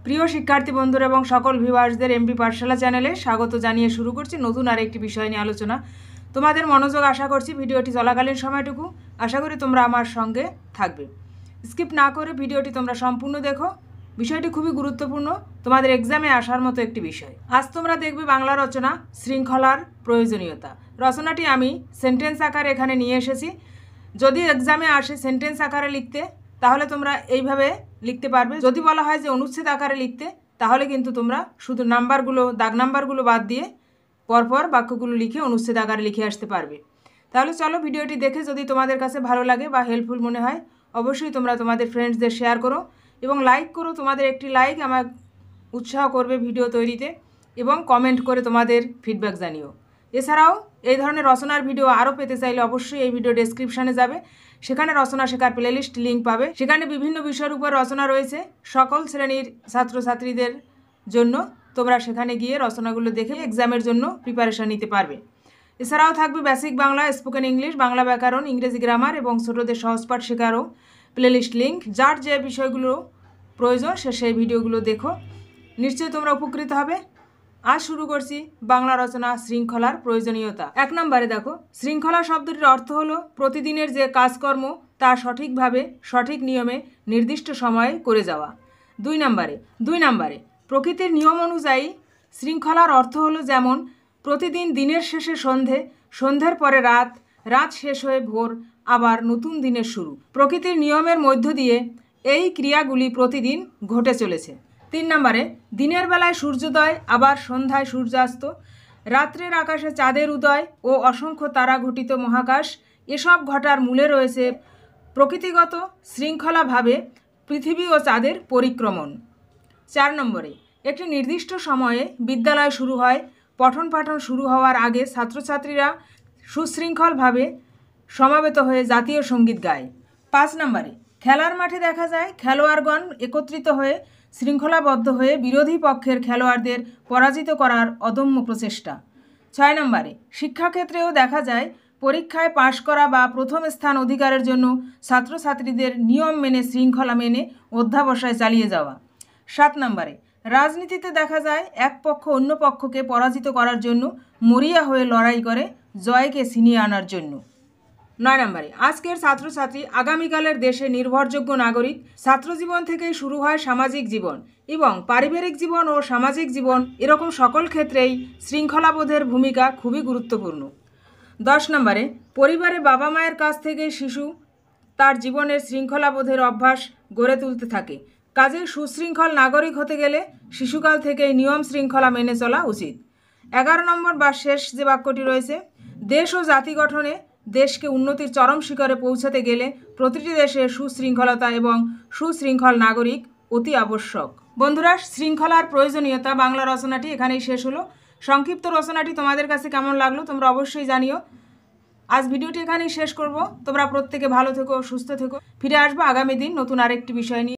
প্রিয় শিক্ষার্থী বন্ধুরা এবং সকল ভিউয়ার্সদের এমপি পাঠশালা চ্যানেলে স্বাগত জানিয়ে শুরু করছি নতুন আরেকটি বিষয় নিয়ে আলোচনা। তোমাদের মনোযোগ আশা করছি ভিডিওটি চলাকালীন সময়টুকু আশা করি তোমরা আমার সঙ্গে থাকবে। স্কিপ না করে ভিডিওটি তোমরা সম্পূর্ণ দেখো। বিষয়টি খুবই গুরুত্বপূর্ণ, তোমাদের এক্সামে আসার মতো একটি বিষয়। আজ তোমরা দেখবে বাংলা রচনা শৃঙ্খলার প্রয়োজনীয়তা। রচনাটি আমি সেন্টেন্স আকারে এখানে নিয়ে এসেছি। যদি এক্সামে আসে সেন্টেন্স আকারে লিখতে তাহলে তোমরা এইভাবে লিখতে পারবে। যদি বলা হয় যে অনুচ্ছেদ আকারে লিখতে তাহলে কিন্তু তোমরা শুধু নাম্বারগুলো দাগ নাম্বারগুলো বাদ দিয়ে পরপর বাক্যগুলো লিখে অনুচ্ছেদ আকারে লিখে আসতে পারবে। তাহলে চলো ভিডিওটি দেখে যদি তোমাদের কাছে ভালো লাগে বা হেল্পফুল মনে হয় অবশ্যই তোমরা তোমাদের ফ্রেন্ডসদের শেয়ার করো এবং লাইক করো। তোমাদের একটি লাইক আমার উৎসাহ করবে ভিডিও তৈরিতে এবং কমেন্ট করে তোমাদের ফিডব্যাক জানিও। এছাড়াও এই ধরনের রচনার ভিডিও আরও পেতে চাইলে অবশ্যই এই ভিডিও ডেসক্রিপশানে যাবে, সেখানে রচনা শেখার প্লেলিস্ট লিঙ্ক পাবে। সেখানে বিভিন্ন বিষয়ের উপর রচনা রয়েছে সকল শ্রেণীর ছাত্রছাত্রীদের জন্য। তোমরা সেখানে গিয়ে রচনাগুলো দেখে এক্সামের জন্য প্রিপারেশান নিতে পারবে। এছাড়াও থাকবে basic Bangla, spoken English, Bangla ব্যাকরণ, ইংরেজি গ্রামার এবং ছোটদের সহজপাঠ শেখারও প্লেলিস্ট লিঙ্ক। যার যে বিষয়গুলো প্রয়োজন সেই ভিডিওগুলো দেখো, নিশ্চয়ই তোমরা উপকৃত হবে। আজ শুরু করছি বাংলা রচনা শৃঙ্খলার প্রয়োজনীয়তা। 1 নম্বরে দেখো, শৃঙ্খলা শব্দটির অর্থ হলো প্রতিদিনের যে কাজকর্ম তা সঠিকভাবে সঠিক নিয়মে নির্দিষ্ট সময়ে করে যাওয়া। 2 নম্বরে প্রকৃতির নিয়ম অনুযায়ী শৃঙ্খলার অর্থ হলো যেমন প্রতিদিন দিনের শেষে সন্ধে, সন্ধ্যের পরে রাত, রাত শেষ হয়ে ভোর, আবার নতুন দিনের শুরু। প্রকৃতির নিয়মের মধ্য দিয়ে এই ক্রিয়াগুলি প্রতিদিন ঘটে চলেছে। 3 নম্বরে দিনের বেলায় সূর্যোদয়, আবার সন্ধ্যায় সূর্যাস্ত, রাত্রের আকাশে চাঁদের উদয় ও অসংখ্য তারা ঘটিত মহাকাশ, এসব ঘটার মূলে রয়েছে প্রকৃতিগত শৃঙ্খলাভাবে পৃথিবী ও চাঁদের পরিক্রমণ। 4 নম্বরে একটি নির্দিষ্ট সময়ে বিদ্যালয় শুরু হয়। পঠন পাঠন শুরু হওয়ার আগে ছাত্রছাত্রীরা সুশৃঙ্খলভাবে সমাবেত হয়ে জাতীয় সঙ্গীত গায়। 5 নম্বরে খেলার মাঠে দেখা যায় খেলোয়াড়গণ একত্রিত হয়ে শৃঙ্খলাবদ্ধ হয়ে বিরোধী পক্ষের খেলোয়াড়দের পরাজিত করার অদম্য প্রচেষ্টা। 6 নম্বরে শিক্ষাক্ষেত্রেও দেখা যায় পরীক্ষায় পাশ করা বা প্রথম স্থান অধিকারের জন্য ছাত্রছাত্রীদের নিয়ম মেনে শৃঙ্খলা মেনে অধ্যাবসায় চালিয়ে যাওয়া। 7 নম্বরে রাজনীতিতে দেখা যায় এক পক্ষ অন্য পক্ষকে পরাজিত করার জন্য মরিয়া হয়ে লড়াই করে জয়কে ছিনিয়ে আনার জন্য। 9 নম্বরে আজকের ছাত্রছাত্রী আগামীকালের দেশে নির্ভরযোগ্য নাগরিক। ছাত্রজীবন থেকেই শুরু হয় সামাজিক জীবন এবং পারিবারিক জীবন ও সামাজিক জীবন, এরকম সকল ক্ষেত্রেই শৃঙ্খলাবোধের ভূমিকা খুবই গুরুত্বপূর্ণ। 10 নম্বরে পরিবারে বাবা মায়ের কাছ থেকে শিশু তার জীবনের শৃঙ্খলাবোধের অভ্যাস গড়ে তুলতে থাকে। কাজেই সুশৃঙ্খল নাগরিক হতে গেলে শিশুকাল থেকেই নিয়ম শৃঙ্খলা মেনে চলা উচিত। 11 নম্বর বা শেষ যে বাক্যটি রয়েছে, দেশ ও জাতি গঠনে দেশকে উন্নতির চরম শিখরে পৌঁছাতে গেলে প্রতিটি দেশে সুশৃঙ্খলতা এবং সুশৃঙ্খল নাগরিক অতি আবশ্যক। বন্ধুরা, শৃঙ্খলার প্রয়োজনীয়তা বাংলা রচনাটি এখানেই শেষ হলো। সংক্ষিপ্ত রচনাটি তোমাদের কাছে কেমন লাগলো তোমরা অবশ্যই জানিও। আজ ভিডিওটি এখানেই শেষ করব। তোমরা প্রত্যেকে ভালো থেকো, সুস্থ থেকো। ফিরে আসবো আগামী দিন নতুন আরেকটি বিষয় নিয়ে।